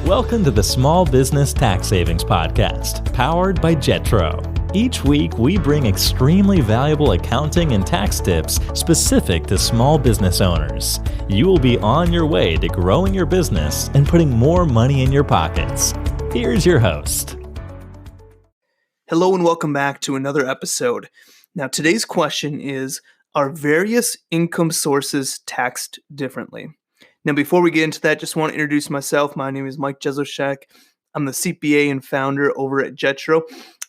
Welcome to the Small Business Tax Savings Podcast, powered by Jetro. Each week, we bring extremely valuable accounting and tax tips specific to small business owners. You will be on your way to growing your business and putting more money in your pockets. Here's your host. Hello and welcome back to another episode. Now, today's question is, are various income sources taxed differently? Now, before we get into that, just want to introduce myself. My name is Mike Jesowshek. I'm the CPA and founder over at Jetro.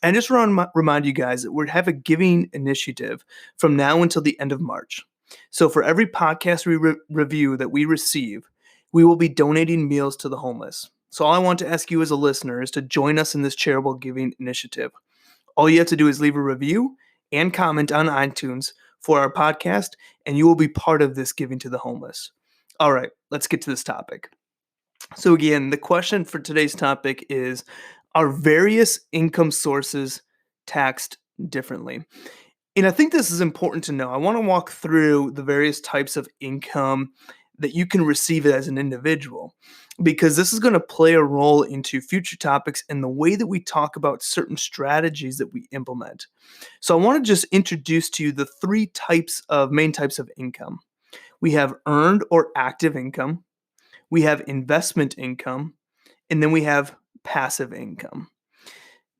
And just want to remind you guys that we have a giving initiative from now until the end of March. So for every podcast review that we receive, we will be donating meals to the homeless. So all I want to ask you as a listener is to join us in this charitable giving initiative. All you have to do is leave a review and comment on iTunes for our podcast, and you will be part of this giving to the homeless. All right, let's get to this topic. So again, the question for today's topic is, are various income sources taxed differently? And I think this is important to know. I want to walk through the various types of income that you can receive as an individual, because this is going to play a role into future topics and the way that we talk about certain strategies that we implement. So I want to just introduce to you the three main types of income. We have earned or active income, we have investment income, and then we have passive income.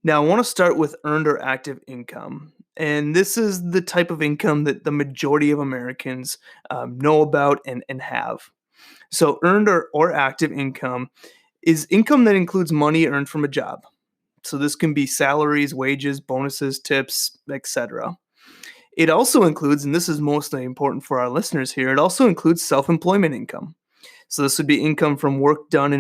Now, I want to start with earned or active income. And this is the type of income that the majority of Americans know about and have. So earned or active income is income that includes money earned from a job. So this can be salaries, wages, bonuses, tips, etc. It also includes, and this is mostly important for our listeners here, it also includes self-employment income. So this would be income from work done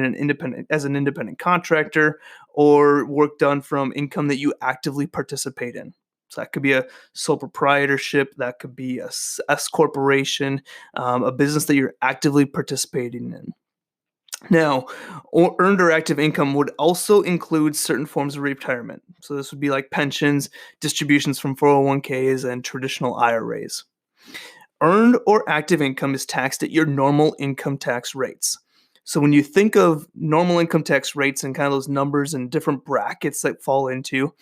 as an independent contractor, or work done from income that you actively participate in. So that could be a sole proprietorship, that could be a S corporation, a business that you're actively participating in. Now, earned or active income would also include certain forms of retirement. So this would be like pensions, distributions from 401ks, and traditional IRAs. Earned or active income is taxed at your normal income tax rates. So when you think of normal income tax rates and kind of those numbers and different brackets that fall into,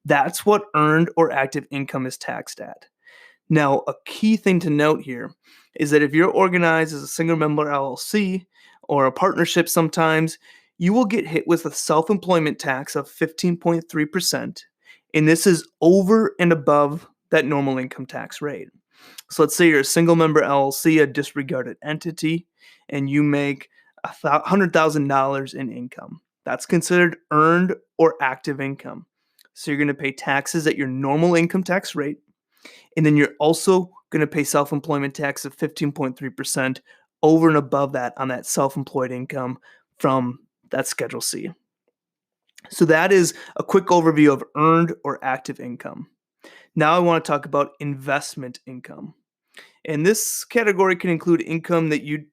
that's what earned or active income is taxed at. Now, a key thing to note here is that if you're organized as a single member LLC or a partnership sometimes, you will get hit with a self-employment tax of 15.3%, and this is over and above that normal income tax rate. So let's say you're a single member LLC, a disregarded entity, and you make $100,000 in income. That's considered earned or active income. So you're going to pay taxes at your normal income tax rate, and then you're also going to pay self-employment tax of 15.3% over and above that on that self-employed income from that Schedule C. So that is a quick overview of earned or active income. Now I want to talk about investment income. And this category can include income that you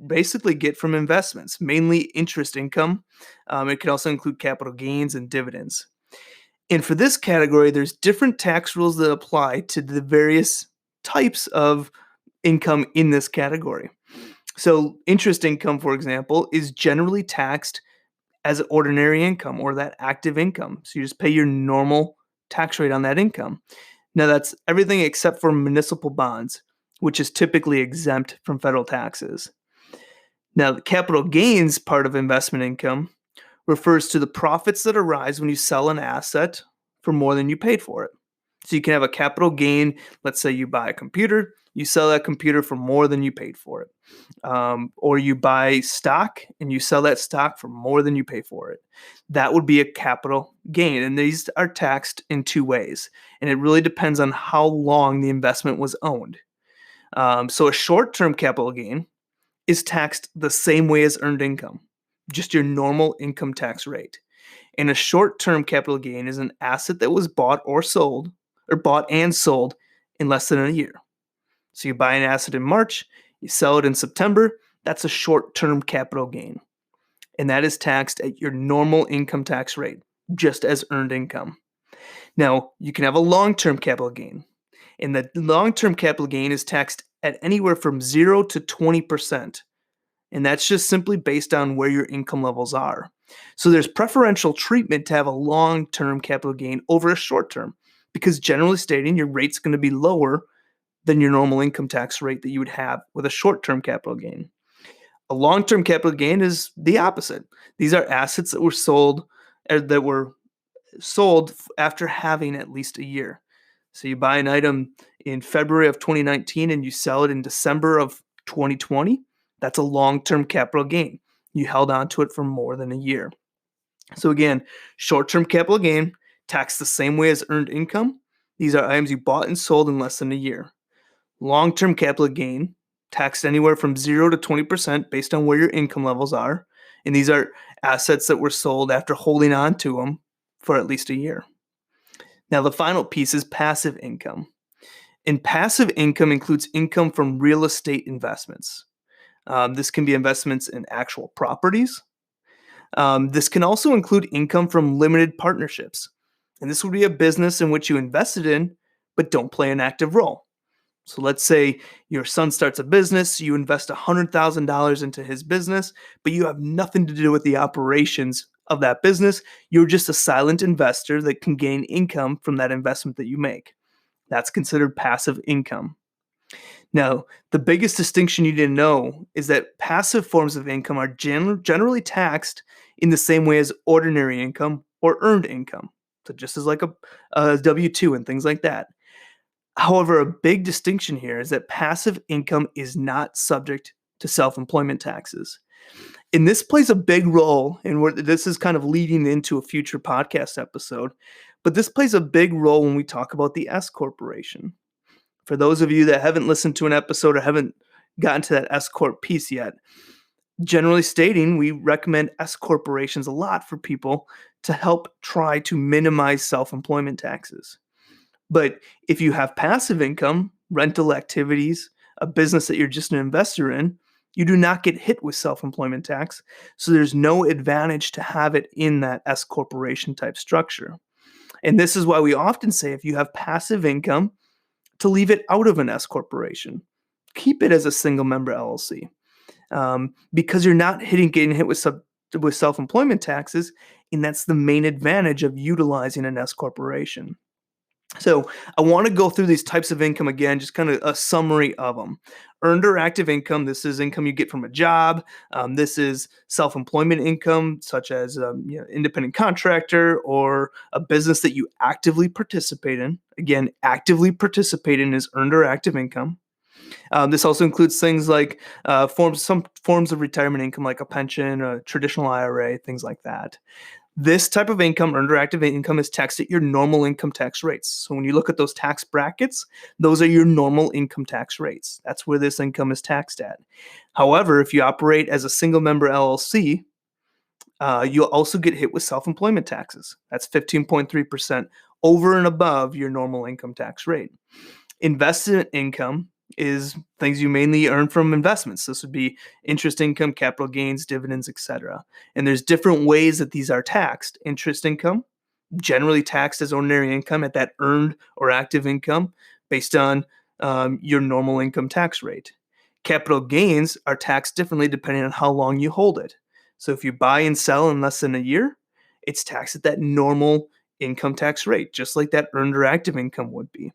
basically get from investments, mainly interest income. It can also include capital gains and dividends. And for this category, there's different tax rules that apply to the various types of income in this category. So interest income, for example, is generally taxed as ordinary income or that active income. So you just pay your normal tax rate on that income. Now that's everything except for municipal bonds, which is typically exempt from federal taxes. Now the capital gains part of investment income refers to the profits that arise when you sell an asset for more than you paid for it. So you can have a capital gain. Let's say you buy a computer, you sell that computer for more than you paid for it. Or you buy stock and you sell that stock for more than you pay for it. That would be a capital gain. And these are taxed in two ways. And it really depends on how long the investment was owned. So a short-term capital gain is taxed the same way as earned income, just your normal income tax rate. And a short-term capital gain is an asset that was bought and sold in less than a year. So you buy an asset in March, you sell it in September, that's a short-term capital gain. And that is taxed at your normal income tax rate, just as earned income. Now, you can have a long-term capital gain. And the long-term capital gain is taxed at anywhere from 0 to 20%. And that's just simply based on where your income levels are. So there's preferential treatment to have a long-term capital gain over a short-term, because generally stating, your rate's going to be lower than your normal income tax rate that you would have with a short-term capital gain. A long-term capital gain is the opposite. These are assets that were sold after having at least a year. So you buy an item in February of 2019 and you sell it in December of 2020. That's a long-term capital gain. You held on to it for more than a year. So again, short-term capital gain, taxed the same way as earned income. These are items you bought and sold in less than a year. Long-term capital gain, taxed anywhere from 0 to 20% based on where your income levels are. And these are assets that were sold after holding on to them for at least a year. Now, the final piece is passive income. And passive income includes income from real estate investments. This can be investments in actual properties. This can also include income from limited partnerships. And this would be a business in which you invested in, but don't play an active role. So let's say your son starts a business, you invest $100,000 into his business, but you have nothing to do with the operations of that business. You're just a silent investor that can gain income from that investment that you make. That's considered passive income. Now, the biggest distinction you need to know is that passive forms of income are generally taxed in the same way as ordinary income or earned income. So just as like a W-2 and things like that. However, a big distinction here is that passive income is not subject to self-employment taxes. And this plays a big role, and this is kind of leading into a future podcast episode, but this plays a big role when we talk about the S corporation. For those of you that haven't listened to an episode or haven't gotten to that S corp piece yet, generally stating, we recommend S corporations a lot for people to help try to minimize self-employment taxes. But if you have passive income, rental activities, a business that you're just an investor in, you do not get hit with self-employment tax. So there's no advantage to have it in that S corporation type structure. And this is why we often say if you have passive income, to leave it out of an S corporation. Keep it as a single member LLC. Because you're not getting hit with self-employment taxes, and that's the main advantage of utilizing an S corporation. So I want to go through these types of income again, just kind of a summary of them. Earned or active income, this is income you get from a job. This is self-employment income, such as independent contractor or a business that you actively participate in. Again, actively participate in is earned or active income. This also includes things like some forms of retirement income, like a pension, a traditional IRA, things like that. This type of income, earned or active income, is taxed at your normal income tax rates. So when you look at those tax brackets, those are your normal income tax rates. That's where this income is taxed at. However, if you operate as a single member LLC, you'll also get hit with self-employment taxes. That's 15.3% over and above your normal income tax rate. Investment income is things you mainly earn from investments. This would be interest income, capital gains, dividends, etc. And there's different ways that these are taxed. Interest income, generally taxed as ordinary income at that earned or active income based on your normal income tax rate. Capital gains are taxed differently depending on how long you hold it. So if you buy and sell in less than a year, it's taxed at that normal income tax rate, just like that earned or active income would be.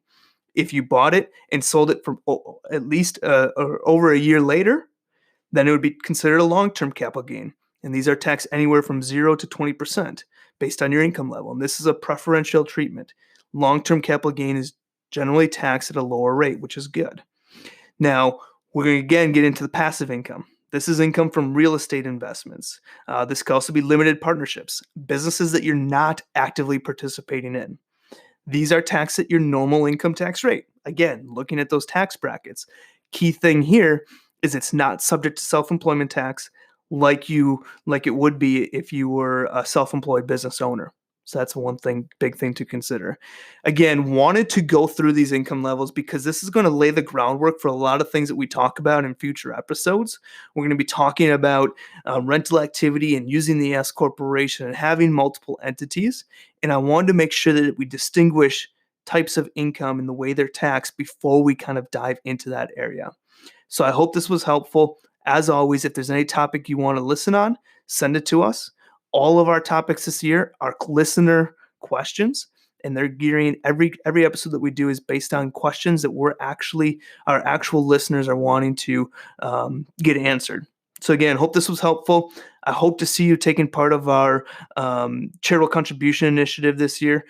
If you bought it and sold it for at least or over a year later, then it would be considered a long-term capital gain. And these are taxed anywhere from 0 to 20% based on your income level. And this is a preferential treatment. Long-term capital gain is generally taxed at a lower rate, which is good. Now, we're going to again get into the passive income. This is income from real estate investments. This could also be limited partnerships, businesses that you're not actively participating in. These are taxed at your normal income tax rate. Again, looking at those tax brackets. Key thing here is it's not subject to self-employment tax like it would be if you were a self-employed business owner. So that's one big thing to consider. Again, wanted to go through these income levels because this is going to lay the groundwork for a lot of things that we talk about in future episodes. We're going to be talking about rental activity and using the S corporation and having multiple entities. And I wanted to make sure that we distinguish types of income and the way they're taxed before we kind of dive into that area. So I hope this was helpful. As always, if there's any topic you want to listen on, send it to us. all of our topics this year are listener questions, and they're gearing every episode that we do is based on questions that our actual listeners are wanting to get answered. So again, hope this was helpful. I hope to see you taking part of our charitable contribution initiative this year.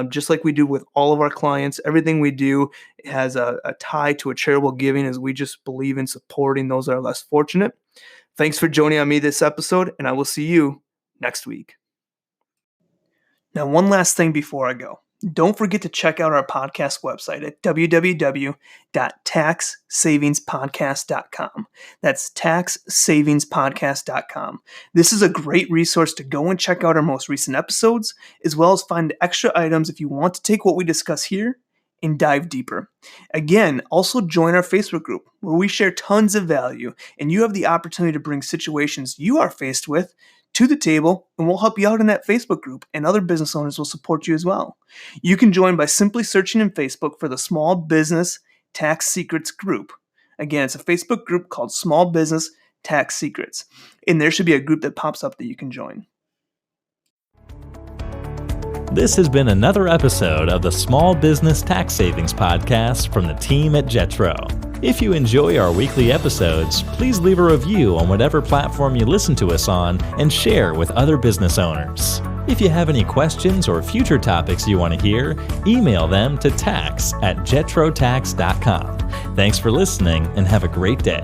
Just like we do with all of our clients, everything we do has a tie to a charitable giving, as we just believe in supporting those that are less fortunate. Thanks for joining on me this episode, and I will see you next week. Now, one last thing before I go. Don't forget to check out our podcast website at www.taxsavingspodcast.com. That's taxsavingspodcast.com. This is a great resource to go and check out our most recent episodes, as well as find extra items if you want to take what we discuss here and dive deeper. Again, also join our Facebook group where we share tons of value, and you have the opportunity to bring situations you are faced with to the table, and we'll help you out in that Facebook group, and other business owners will support you as well. You can join by simply searching in Facebook for the Small Business Tax Secrets group. Again, it's a Facebook group called Small Business Tax Secrets, and there should be a group that pops up that you can join. This has been another episode of the Small Business Tax Savings Podcast from the team at Jetro. If you enjoy our weekly episodes, please leave a review on whatever platform you listen to us on and share with other business owners. If you have any questions or future topics you want to hear, email them to tax@jetrotax.com. Thanks for listening and have a great day.